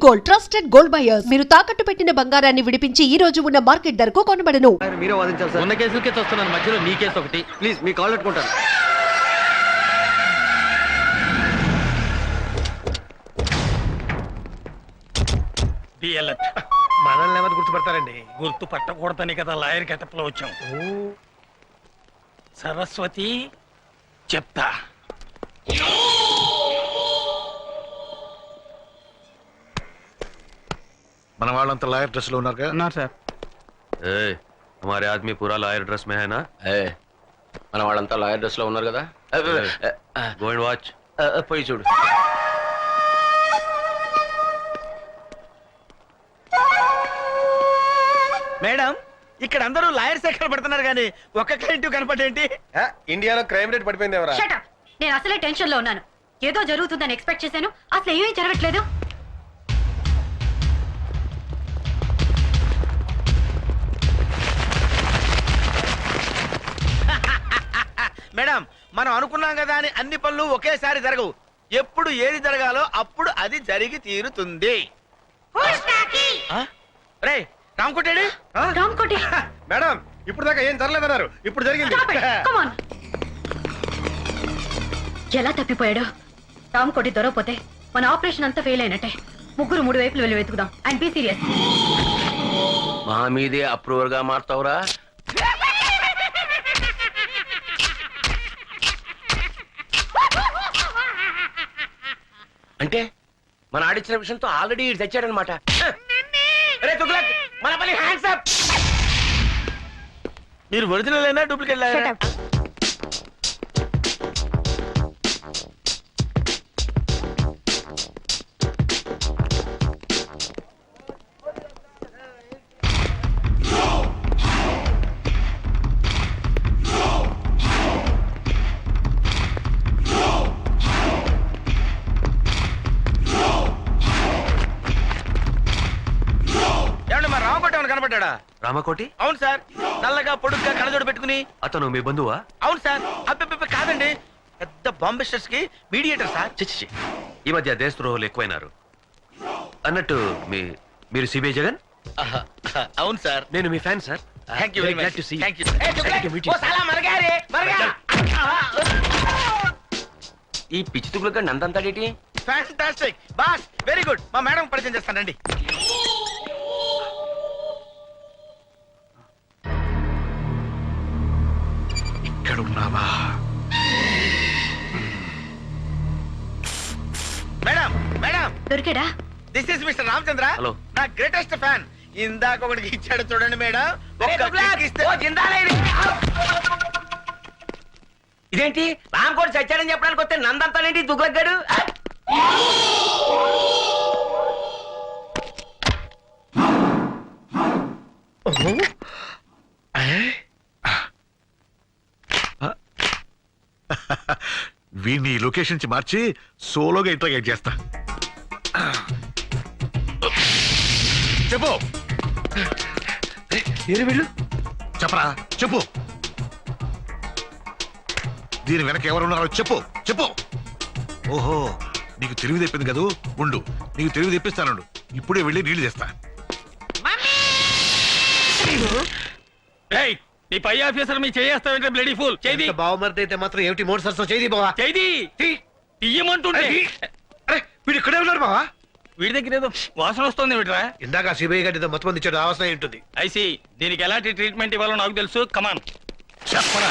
Gold trusted gold buyers. మీరు తాకట్టు పెట్టిన బంగారాన్ని విడిపించి ఈ రోజు ఉన్న మార్కెట్ ధరకు కొనబడను. మీరే వాదించాలి సార్. ఉన్న కేసులకే వస్తున్నాను, మధ్యలో నీ కేసు ఒకటి. ప్లీజ్ మీ కాల్ పెట్టుకుంటాను. మనల్ని ఎవరు గుర్తుపడతారండి? గుర్తు పట్టకూడదని కదా లాయర్ గెటప్లో వచ్చాం. సరస్వతి చెప్తా. మన వాళ్ళంతా లాయర్ డ్రెస్ లో ఉన్నారు సార్. हमारे आदमी पूरा लॉयर ड्रेस में है ना? మన వాళ్ళంతా లాయర్ డ్రెస్ లో ఉన్నారు కదా. Go and watch. పోయి చూడు. మేడం, ఇక్కడ అందరూ లాయర్స్ ఎక్కడ పడుతున్నారు కానీ ఒక్క క్లయింట్ కనపడేంటి? ఇండియాలో క్రైమ్ రేట్ పడిపోయింది ఎవరా? Shut up. నేను అసలే టెన్షన్ లో ఉన్నాను. ఏదో జరుగుతుందని ఎక్స్పెక్ట్ చేశాను, అసలు ఏమీ జరగట్లేదు. మేడం, మనం అనుకున్నాం కదా అని అన్ని పనులు ఒకేసారి జరగవు. ఎప్పుడు ఏది జరగాలో అప్పుడు అది జరిగి తీరుతుంది. రే రామకోటేడి. రామ్కోటి, మేడం ఇప్పుడు దాకా ఏం జరగలేదన్నారు, ఇప్పుడు జరిగింది. stop it. Come on. ఎలా తప్పిపోయాడు? రామ్కోటి దొరకపోతే మన ఆపరేషన్ అంతా ఫెయిల్ అయినట్టే. ముగ్గురు మూడు వైపులు వెళ్ళి వెతుకుదాం. And be serious. మా మీదే అప్రూవర్ గా మారుతావురా? అంటే మన ఆడిచ్చిన విషయంతో ఆల్రెడీ తెచ్చాడనమాట. మీరు ఒరిజినల్ అయినా డూప్లికేట్ లాయరా? కనపడ్డా? రామకోటి? అవును సార్. నల్లగా పొడుగ్గా కళ్ళజోడు పెట్టుకుని. అతను మీ బంధువా? అవును సార్. అబ్బే కాదండి, పెద్ద బాంబిస్టర్స్ కి మీడియేటర్ సార్. చిచ్చి, ఈ మధ్య దేశద్రోహులు ఎక్కువైనారు. అన్నట్టు మీరు సిబిఐ జగన్? అవును సార్. నేను మీ fan sir. Thank you very much. Thank you. ఈ పిచ్చి తుగులుగా నందంతాడేటి? Fantastic boss, very good. మా మేడం పరిచయం చేస్తానండి. ఇక్కడ ఉన్నావా? మేడం మేడం, దొరికాడా? This is mister Ramachandra. Hello. నా గ్రేటెస్ట్ ఫ్యాన్. ఇందాక ఒకటికి ఇచ్చాడు చూడండి మేడం. ఇదేంటి రామకోటి చచ్చాడని చెప్పడానికి వస్తే నందంతానేంటి దుగ్గడ్డాడు? వీడిని లొకేషన్ నుంచి మార్చి సోలోగా ఇంట్రాగేట్ చేస్తా. చెప్పు. వీళ్ళు చెప్పరా, చెప్పు. దీని వెనక ఎవరున్నారో చెప్పు, చెప్పు. ఓహో, నీకు తెలివి తెప్పింది కదూ. ఉండు, నీకు తెలివి తెప్పిస్తాను. ఇప్పుడే వెళ్ళి నీళ్లు తెస్తా. ఈ పై ఆఫీసర్ మీ చేస్తామంటే బ్లడీ ఫుల్ చేది. బావమరిది అయితే మాత్రం ఏమిటి మోటార్ సరస్సు చేది బావా? చేది తీయమంటుంటే. వీడు ఇక్కడే ఉన్నారు బావా. వీడి దగ్గర ఏదో వాసన వస్తుంది. వీడరా ఇందాక సిబిఐ గారి మొత్తం మంది ఇచ్చాడు. అవసరం ఏంటుంది? ఐసి, దీనికి ఎలాంటి ట్రీట్మెంట్ ఇవ్వాలో నాకు తెలుసు. కమాన్ చెప్పరా.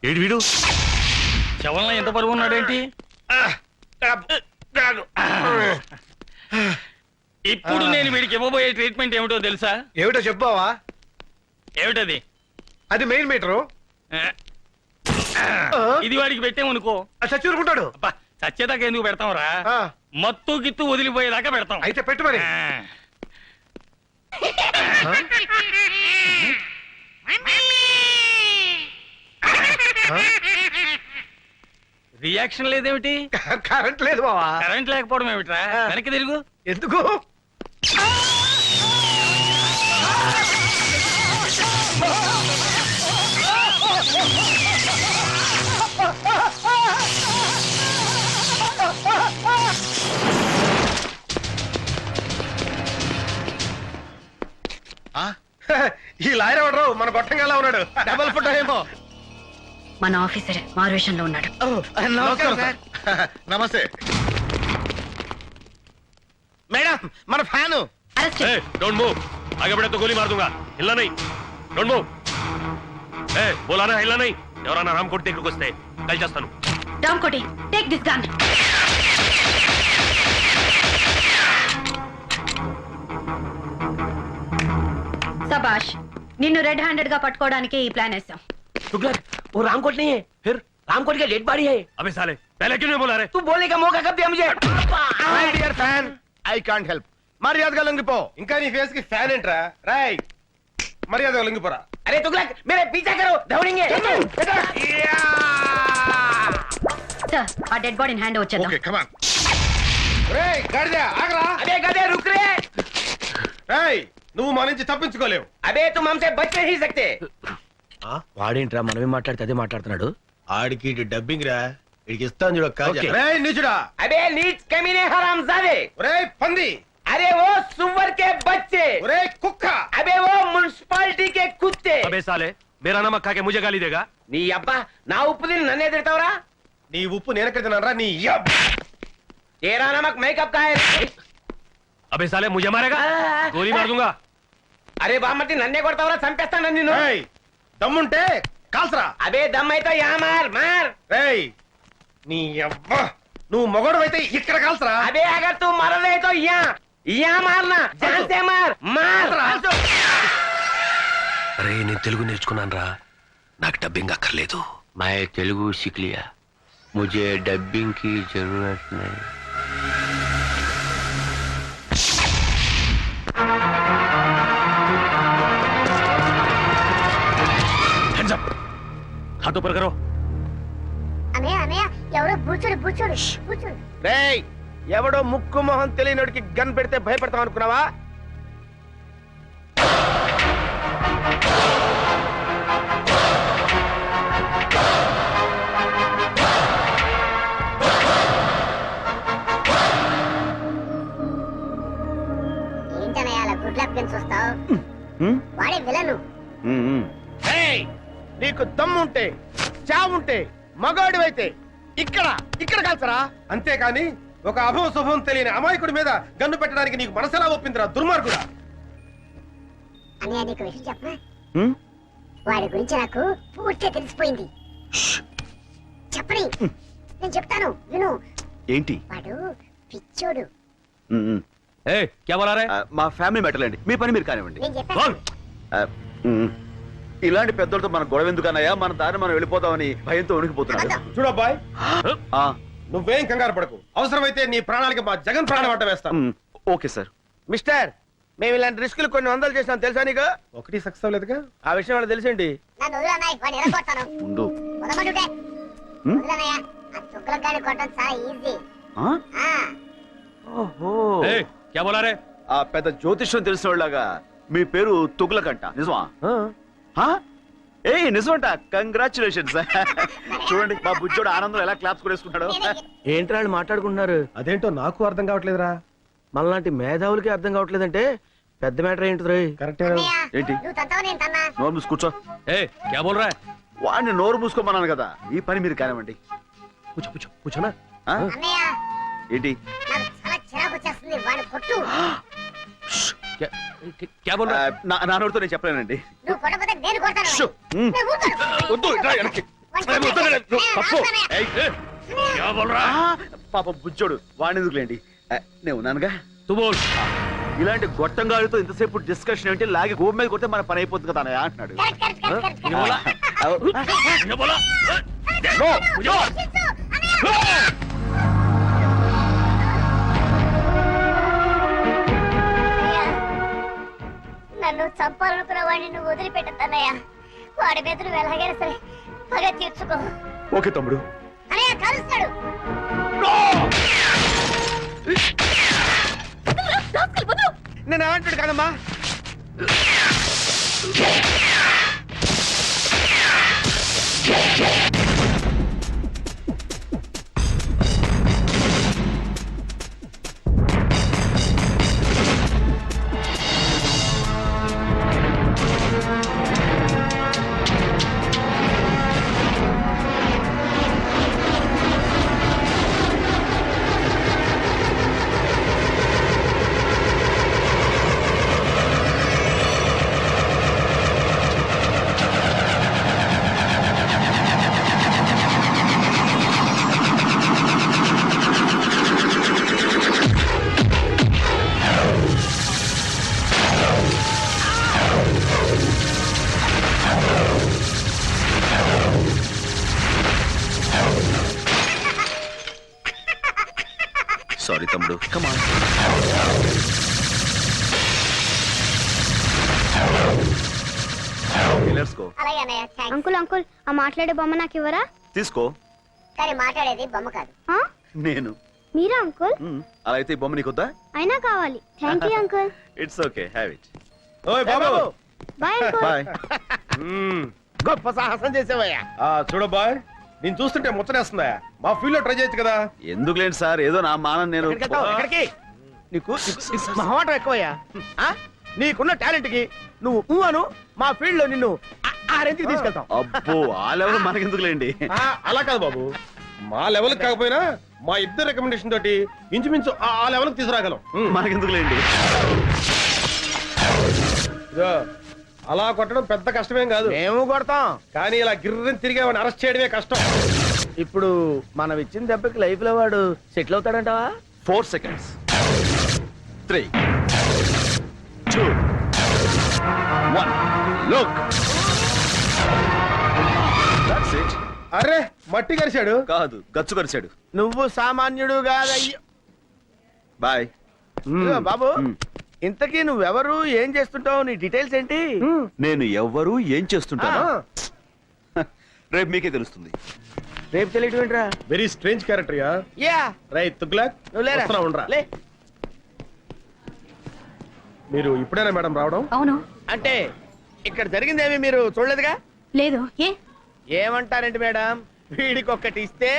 ఏడు వీడు శవంలో ఎంత బరువు ఉన్నాడేంటి? ఇప్పుడు నేను వీడికి ఇవ్వబోయే ట్రీట్మెంట్ ఏమిటో తెలుసా? ఏమిటో చెప్పావా? ఏమిటది? అది మెయిన్ మీటరు. ఇది వాడికి పెట్టామనుకో చచ్చూరుకుంటాడు. చచ్చేదాకా ఎందుకు పెడతాం రా? మత్తు గిత్తు వదిలిపోయేదాకా పెడతాం. అయితే పెట్టు మరి. రియాక్షన్ లేదేమిటి? కరెంట్ లేదు బావా. కరెంట్ లేకపోవడం ఏమిట్రా? వెనక్కి తిరుగు. ఎందుకు? ఈ లాయర్ ఎవడరు మన గొట్టంగా ఉన్నాడు. డబల్ ఫుట్ ఏమో. మన ఆఫీసరే మారువేషంలో ఉన్నాడు. నమస్కారం సార్. నమస్తే. మేడం మన fan. Arrest A, don't move. आगे बढ़े तो गोली मार दूंगा. हिलना नहीं. Don't move. ए, बोला ना हिलना नहीं. ఎవరన్నా రామ్ కొట్టి దగ్గరికి వస్తే కాల్ చేస్తాను. డామ్ కోటి, టేక్ దిస్ గన్. సబాష్, నిన్ను రెడ్ హ్యాండెడ్ గా పట్టుకోవడానికి ఈ ప్లాన్ వేసాం. तुगलक वो रामकोट नहीं है, फिर रामकोट का डेड बॉडी है. अबे साले पहले क्यों नहीं बोला रे? तू बोलने का मौका कब दिया मुझे? My dear fan, I can't help. మర్యాదగా లొంగిపో. ఇంకా నీ ఫేస్ కి ఫ్యాన్ ఏంట్రా? రాయ్ మర్యాద లొంగిపోరా. अरे तुगलक मेरे पीछा करो, दौड़ेंगे. సార్, ఆ డెడ్ బాడీని హ్యాండ్ వచ్చేద్దాం. Okay come on. రేయ్ గాడిద ఆగరా. अबे गधे रुक रे. రేయ్ నువ్వు మా నుంచి తప్పించుకోలేవు. अबे तुम हमसे बच नहीं सकते. వాడేంట్రా మనమే మాట్లాడితే అదే మాట్లాడుతున్నాడు. ఆడికి డబ్బింగ్ రా. ఇడికి ఇస్తాను చూడ కాజా. ఓకే. రేయ్ నీచుడా. अबे नीच कमीने हरामजादे. రేయ్ పంది. अरे वो सुअर के बच्चे. రేయ్ కుక్క. अबे वो म्युनिसिपालिटी के कुत्ते. अबे साले मेरा नमक खा के मुझे गाली देगा? నీ అబ్బా నా ఉప్పు తిని నన్నే తిడతావురా? నీ ఉప్పు నేనెక్కడ తిన్నానరా నీ యబ్బ. तेरा नमक मेकअप का है. अबे साले मुझे मारेगा? गोली मार दूंगा. అరే బామ్మటి నన్నే కొడతావురా, చంపేస్తాను నిన్ను. రేయ్ దమ్ముంటే కాల్సరా. అబే దమ్ అయితే యా మార్ మార్. రేయ్ నీ యబ్బ నువ్వు మొగడు అయితే ఇక్కడ కాల్సరా. అబే అగర్ తూ మరలే తో యా మార్నా, జాన్ సే మార్ మార్. అరే నేను తెలుగు నేర్చుకున్నాను రా, నాకు డబ్బింగ్ అక్కర్లేదు. मैं तेलुगु सीख लिया, मुझे डबिंग की जरूरत नहीं. Hands up. हाथ ऊपर करो. అన్నయ్య అన్నయ్య ఎవరో బూచోడు బూచోడు బూచోడు. రేయ్ ఎవడో ముక్కు మొహం తెలియనోడికి గన్ పెడితే భయపడతాం అనుకున్నావా? ఏంటన్నయ్య అలా గుడ్ లక్ గన్ చూస్తావు? వాడే విలను. రేయ్ నీకు దమ్ముంటే చావుంటే మగాడివైతే ఇక్కడ ఇక్కడ కాల్చరా. అంతేకాని ఒక అభం శుభం తెలియని అమాయకుడి మీద గన్ను పెట్టడానికి నీకు మనసెలా ఒప్పిందిరా దుర్మార్గుడా. అన్నయ్య నీకు విషయం చెప్పనా? వాడి గురించి నాకు పూర్తిగా తెలిసిపోయింది. చెప్పని నేను చెప్తాను విను. ఏంటి? వాడు పిచ్చోడు. ఏ क्या बोला रे? మా ఫ్యామిలీ మ్యాటర్ అండి, మీ పని మీరు కానివ్వండి. నేను చెప్పాను. ఇలాంటి పెద్దలతో మన గొడవ ఎందుకన్నాయా? మన దారి మనం వెళ్ళిపోతామని భయంతో ఉనికిపోతున్నాడు. చూడబ్బాయ్ ఆ, నువ్వేం కంగారు పడకు. అవసరమైతే నీ ప్రాణాలకి మా జగన్ ప్రాణం అడ్డ వేస్తాం. Okay sir. మిస్టర్, మేము ఇలాంటి రిస్కులు కొన్ని వందలు చేసినాం తెలుసా నీకు? ఒకటి సక్సెస్ అవ్వలేదుగా. ఆ విషయం వాళ్ళకి తెలిసేంటి? నన్ను వదిలు అన్నయ్య, వాడిని ఎరగొడతాను. ఉండు. వదలమంటుంటే వదిలన్నయ్య. ఆ చుక్కలకు గాని కొట్టడం చాలా ఈజీ. ఆ? ఓహో. ఏ क्या बोला रे? ఆ పెద్ద జ్యోతిష్యం తెలిసిన వాళ్ళగా మీ పేరు తుగులకంట, నిజమా? ఏ నిజమంట. కంగ్రాచులేషన్స్. చూడండి మా బుజ్జోడు ఆనందం ఎలా క్లాప్స్ కొనేసుకుంటాడు. ఏంట్రా వాళ్ళు మాట్లాడుకుంటున్నారు? అదేంటో నాకు అర్థం కావట్లేదురా. మనలాంటి మేధావులకి అర్థం కావట్లేదంటే పెద్ద మ్యాటర్ ఏంటి? కరెక్టే. అన్నయ్య, ఏంటి? నువ్వు తంతావు నేను తన్నా. నోరు మూసి కూర్చో. ए क्या बोल रहा है? వాడిని నోరు మూసుకోమన్నాను కదా, ఈ పని మీరు కానివ్వండి. पूछो पूछो पूछो ना. ఆ? అన్నయ్య ఏంటి? నాకు చాలా చిరాకు వచ్చేస్తుంది. వాడిని కొట్టు. क्या क्या बोल रहा है? నా నోరుతో నేను చెప్పలేనండి. నువ్వు కొట్టకపోతే నేను కొడతాను. షూ. నేను ఊరుకోను. వద్దు, ఇట్రా వెనక్కి. వాడిని వద్దు, కొట్టు. తప్పు. ए, ए, क्या बोल रहा है? పాప బుజ్జోడు, వాడిని ఎందుకులేండి, నేను ఉన్నానుగా. तू बोल. ఇలాంటి గొట్టంగాడితో ఇంతసేపు డిస్కషన్ ఏంటి? లాగి గోపు మీద కొడితే మన పని అయిపోతుంది కదా అన్నయ్య అంటున్నాడు. Correct, correct, correct, correct. ये बोला ये बोला నో, मुझे बोल. శిక్షు, అన్నయ్య. నన్ను చంపాలనుకున్న వాడిని నువ్వు వదిలిపెట్టద్దన్నయ్య. వాడి మీద నువ్వు ఎలాగైనా సరే పగ తీర్చుకో. ఓకే తమ్ముడు. అన్నయ్య కలుస్తాడు. నేను ఏమంటాడు కదమ్మా? Let's go. అలాగే అన్నయ్య అంకుల్ అంకుల్ ఆ మాట్లాడే బొమ్మ నాకు ఇవ్వరా? తీసుకో. కానీ మాట్లాడేది బొమ్మ కాదు. నేను. మీరా అంకుల్? అలా అయితే ఈ బొమ్మ నీకొద్దా? అయినా కావాలి. Thank you uncle. It's okay, have it. ఓయ్ బాబు బాయ్ అంకుల్. బాయ్. గొప్ప సాహసం చేసావయ్యా. చూడ బాయ్, నేను చూస్తుంటే ముచ్చటేస్తుందా? మా ఫీల్డ్ లో ట్రై చేయొచ్చు కదా. ఎందుకు లేండి సార్, ఏదో నా మానం నేను. ఎక్కడికి? నీకు మహమాటం ఎక్కువయ్యా. నీకున్న టాలెంట్ కి నువ్వు అను, మా ఫీల్డ్ లో నిన్ను ఆ రేంజ్కి తీసుకెళ్తాం. అబ్బో, ఆ లెవెల్ మనకెందుకు లేండి. అలా కాదు బాబు, మా లెవెల్ కాకపోయినా మా ఇద్దరు రికమెండేషన్ తోటి ఇంచుమించు ఆ లెవెల్ తీసుకురాగలం. మనకెందుకు లేండి. ఇదో, అలా కొట్టడం పెద్ద కష్టమేం కాదు. మేము కొడతాం. కానీ ఇలా గిర్రని తిరిగి వాడిని అరెస్ట్ చేయడమే కష్టం. ఇప్పుడు మనం ఇచ్చిన దెబ్బకి లైఫ్ లో వాడు settle అవుతాడంటావా? 4 seconds. 3, 2, 1. Look. That's it. అరే మట్టి కరిశాడు. కాదు, గచ్చు కరిచాడు. నువ్వు సామాన్యుడు కాదయ్యో. బాయ్. ఇదిగో బాబు, ఇంతకీ నువ్వెవరు, ఏం చేస్తుంటావు, నీ డీటెయిల్స్ ఏంటి? నేను ఎవ్వరు ఏం చేస్తుంటాను రేపు మీకే తెలుస్తుంది. రేపు తెలియటం ఏంట్రా? Very strange character yeah. Yeah, right Tughlaq, నువ్వు లేరా? వస్తున్నా, ఉండరా. లే. మీరు ఇప్పుడేనా మేడం రావడం? అవును. అంటే ఇక్కడ జరిగిందేమి మీరు చూడలేదుగా? లేదు. ఏమంటారండి మేడం, వీడికి ఒక్కటి ఇస్తే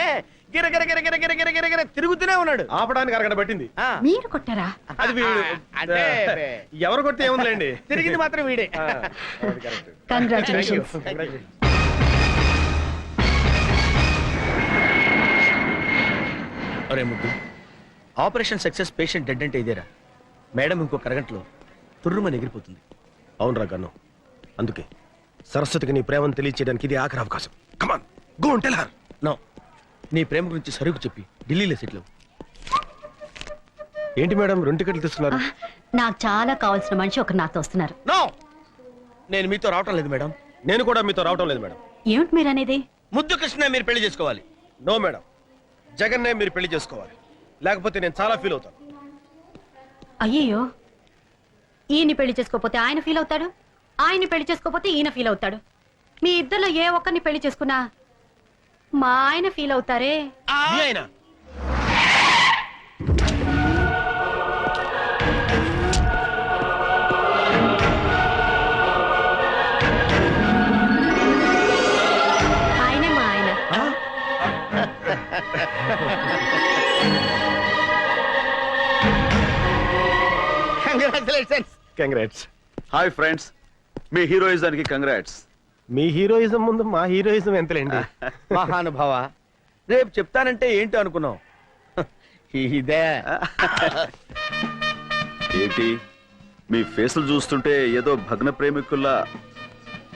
గిరగిర గిరగిర గిరగిర గిరగిర తిరుగుతూనే ఉన్నాడు. ఆపడానికి అరగడ పట్టింది. ఆ, మీరు కొట్టారా? అది వీడు. అంటే ఎవరు కొడితే ఏముందిలేండి, తిరిగింది మాత్రం వీడే. కంగ్రాచులేషన్స్. అరే ముద్దు, ఆపరేషన్ సక్సెస్, పేషెంట్ డెడ్ అంటే ఇదేరా? మేడం ఇంకొక అరగంటలో తుర్రుమని ఎగిరిపోతుంది. అవునరా గన్ను, అందుకే సరస్వతికి నీ ప్రేమను తెలియచేయడానికి ఇది ఆఖరి అవకాశం. Come on, go and tell her. No, నీ ప్రేమ గురించి సరుకు చెప్పి ఢిల్లీలో సెటిల్ అవ్వు. ఏంటి మేడం 2 టికెట్లు తీసుకున్నారు? నాకు చాలా కావాల్సిన మనిషి ఒకరు నాతో వస్తున్నారు. నో, నేను మీతో రావటం లేదు మేడం. నేను కూడా మీతో రావటం లేదు మేడం. ఏమిటి మీరు అనేది? ముద్దు కృష్ణ మీరు పెళ్లి చేసుకోవాలి. నో మేడం, జగన్నే మీరు పెళ్లి చేసుకోవాలి, లేకపోతే నేను చాలా ఫీల్ అవుతాను. అయ్యయ్యో, ఈయన్ని పెళ్లి చేసుకోకపోతే ఆయన ఫీల్ అవుతాడు, ఆయన్ని పెళ్లి చేసుకోకపోతే ఈయన ఫీల్ అవుతాడు. మీ ఇద్దరిలో ఏ ఒక్కరిని పెళ్లి చేసుకున్నా మా ఆయన ఫీల్ అవుతారే. మీ ఆయన? ఆయనే మా ఆయన. కంగ్రాచులేషన్స్. కంగ్రాట్స్. హాయ్ ఫ్రెండ్స్, మీ హీరోయిజానికి కంగ్రాట్స్. మీ హీరోయిజం ముందు మా హీరోయిజం ఎంతలేండి. మహానుభావ, రేపు చెప్తానంటే ఏంటో అనుకున్నావు. ఇదే ఏంటి మీ ఫేసులు చూస్తుంటే ఏదో భగ్న ప్రేమికుల్లా,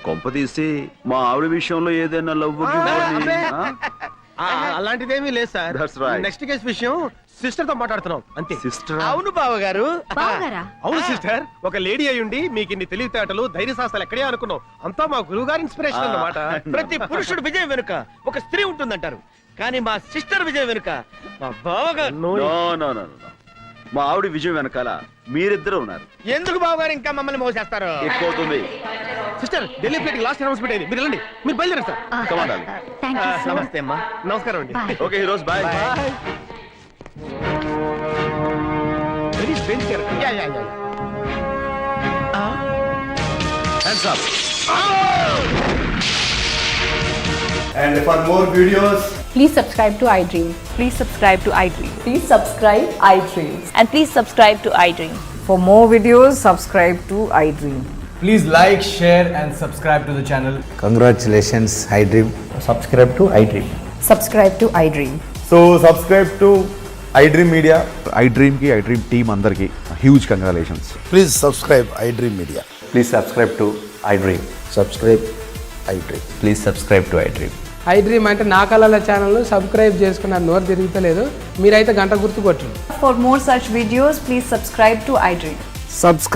కొంపదీసి మా ఆవిడ విషయంలో ఏదైనా లవ్ అలాంటిదేమీ లేదు sir. That's right. Next case విషయం సిస్టర్ తో మాట్లాడుతున్నాం అంతే. సిస్టర్? అవును బావగారు. బావగారా? అవును సిస్టర్, ఒక లేడీ అయ్యుండి మీకు ఇన్ని తెలివితేటలు ధైర్య సాహసాలు ఎక్కడే అనుకున్నాం. అంతా మా గురువు గారి ఇన్స్పిరేషన్ అన్నమాట. ప్రతి పురుషుడు విజయం వెనుక ఒక స్త్రీ ఉంటుందంటారు, కానీ మా సిస్టర్ విజయం వెనుక మా బావగారు. నో నో నో నో, మా ఆవిడ విజయం వెనకాల మీరిద్దరు ఉన్నారు. ఎందుకు బావగారు ఇంకా మమ్మల్ని మోసేస్తారు? ఎక్కువ అవుతుంది. Sister, Delhi flight last announcement అయింది, మీరు వెళ్ళండి. మీరు బయలుదేరండి sir. Come on, darling. Thank you so much. నమస్తే అమ్మా. నమస్కారం అండి. Bye. Okay heroes, bye. Very strange character. Yeah, yeah, yeah. Hands up. And for more videos, please subscribe to iDream. Please subscribe to iDream. Please subscribe iDream. And please subscribe to iDream. For more videos, subscribe to iDream. please like, share and subscribe to the channel. Congratulations, iDream. Subscribe to iDream. Subscribe to iDream. So subscribe to iDream Media. iDream ki iDream team andarki huge congratulations. Please subscribe iDream Media. Please subscribe to iDream. Subscribe iDream. Please subscribe to iDream. iDream అంటే నా కళల channel subscribe చేసుకున్న నోరు తిరుగుతలేదు, మీరైతే గంట గుర్తు కొట్టండి. For more such videos, please subscribe to iDream. Subscribe.